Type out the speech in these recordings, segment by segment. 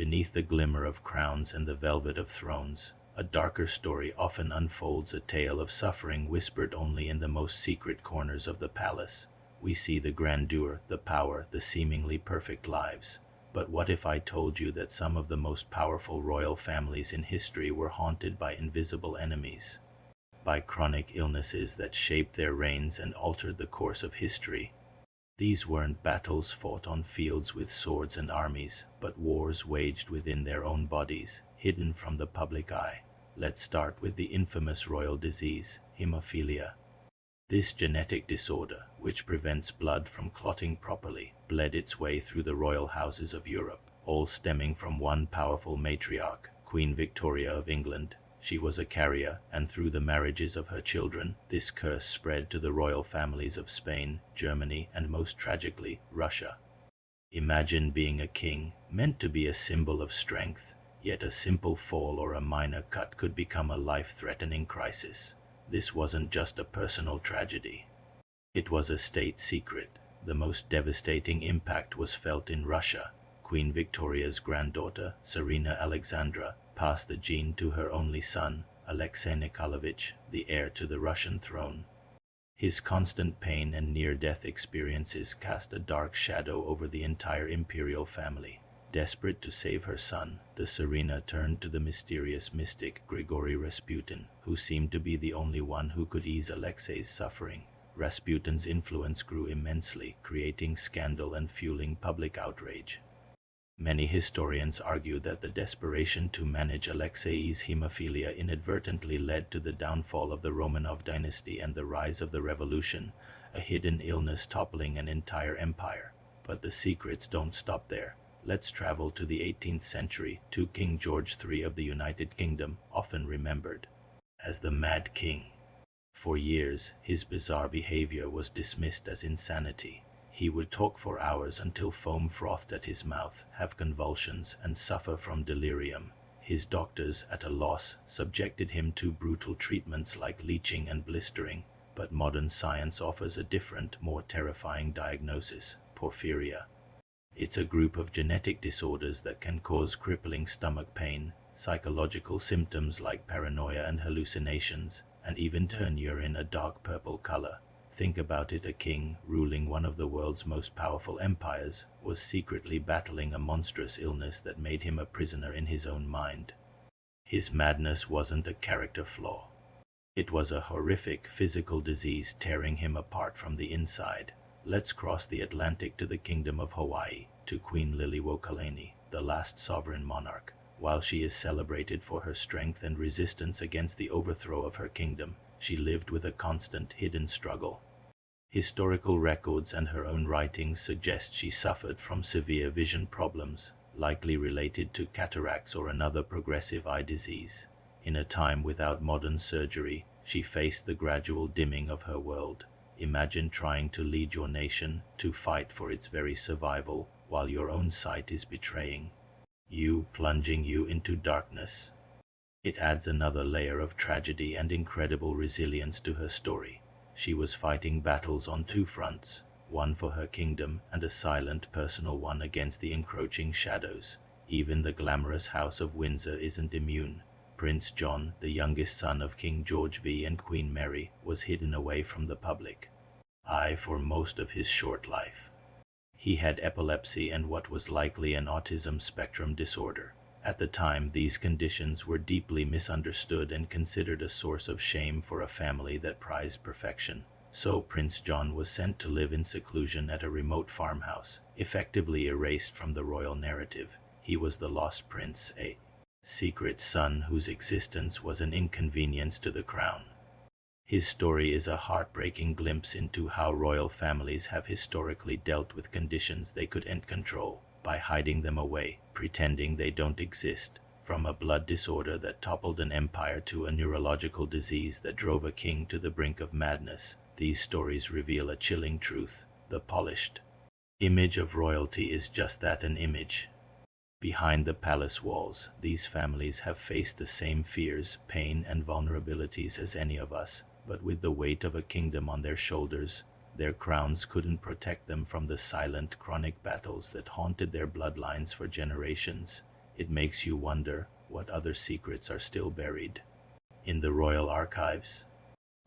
Beneath the glimmer of crowns and the velvet of thrones, a darker story often unfolds, a tale of suffering whispered only in the most secret corners of the palace. We see the grandeur, the power, the seemingly perfect lives. But what if I told you that some of the most powerful royal families in history were haunted by invisible enemies, by chronic illnesses that shaped their reigns and altered the course of history? These weren't battles fought on fields with swords and armies, but wars waged within their own bodies, hidden from the public eye. Let's start with the infamous royal disease, hemophilia. This genetic disorder, which prevents blood from clotting properly, bled its way through the royal houses of Europe, all stemming from one powerful matriarch, Queen Victoria of England. She was a carrier, and through the marriages of her children, this curse spread to the royal families of Spain, Germany, and most tragically, Russia. Imagine being a king, meant to be a symbol of strength, yet a simple fall or a minor cut could become a life-threatening crisis. This wasn't just a personal tragedy. It was a state secret. The most devastating impact was felt in Russia. Queen Victoria's granddaughter, Tsarina Alexandra, passed the gene to her only son, Alexei Nikolaevich, the heir to the Russian throne. His constant pain and near-death experiences cast a dark shadow over the entire imperial family. Desperate to save her son, the Tsarina turned to the mysterious mystic Grigory Rasputin, who seemed to be the only one who could ease Alexei's suffering. Rasputin's influence grew immensely, creating scandal and fueling public outrage. Many historians argue that the desperation to manage Alexei's hemophilia inadvertently led to the downfall of the Romanov dynasty and the rise of the revolution, a hidden illness toppling an entire empire. But the secrets don't stop there. Let's travel to the 18th century, to King George III of the United Kingdom, often remembered as the Mad King. For years, his bizarre behavior was dismissed as insanity. He would talk for hours until foam frothed at his mouth, have convulsions, and suffer from delirium. His doctors, at a loss, subjected him to brutal treatments like leeching and blistering, but modern science offers a different, more terrifying diagnosis: porphyria. It's a group of genetic disorders that can cause crippling stomach pain, psychological symptoms like paranoia and hallucinations, and even turn urine a dark purple color. Think about it: a king, ruling one of the world's most powerful empires, was secretly battling a monstrous illness that made him a prisoner in his own mind. His madness wasn't a character flaw. It was a horrific physical disease tearing him apart from the inside. Let's cross the Atlantic to the Kingdom of Hawaii, to Queen Liliuokalani, the last sovereign monarch. While she is celebrated for her strength and resistance against the overthrow of her kingdom, she lived with a constant, hidden struggle. Historical records and her own writings suggest she suffered from severe vision problems, likely related to cataracts or another progressive eye disease. In a time without modern surgery, she faced the gradual dimming of her world. Imagine trying to lead your nation, to fight for its very survival, while your own sight is betraying you, plunging you into darkness. It adds another layer of tragedy and incredible resilience to her story. She was fighting battles on two fronts, one for her kingdom and a silent personal one against the encroaching shadows. Even the glamorous House of Windsor isn't immune. Prince John, the youngest son of King George V and Queen Mary, was hidden away from the public eye for most of his short life. He had epilepsy and what was likely an autism spectrum disorder. At the time, these conditions were deeply misunderstood and considered a source of shame for a family that prized perfection. So Prince John was sent to live in seclusion at a remote farmhouse, effectively erased from the royal narrative. He was the lost prince, a secret son whose existence was an inconvenience to the crown. His story is a heartbreaking glimpse into how royal families have historically dealt with conditions they couldn't control, by hiding them away, pretending they don't exist. From a blood disorder that toppled an empire to a neurological disease that drove a king to the brink of madness, these stories reveal a chilling truth: the polished image of royalty is just that, an image. Behind the palace walls, these families have faced the same fears, pain, and vulnerabilities as any of us, but with the weight of a kingdom on their shoulders, their crowns couldn't protect them from the silent, chronic battles that haunted their bloodlines for generations. It makes you wonder what other secrets are still buried in the royal archives.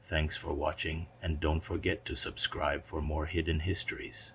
Thanks for watching, and don't forget to subscribe for more hidden histories.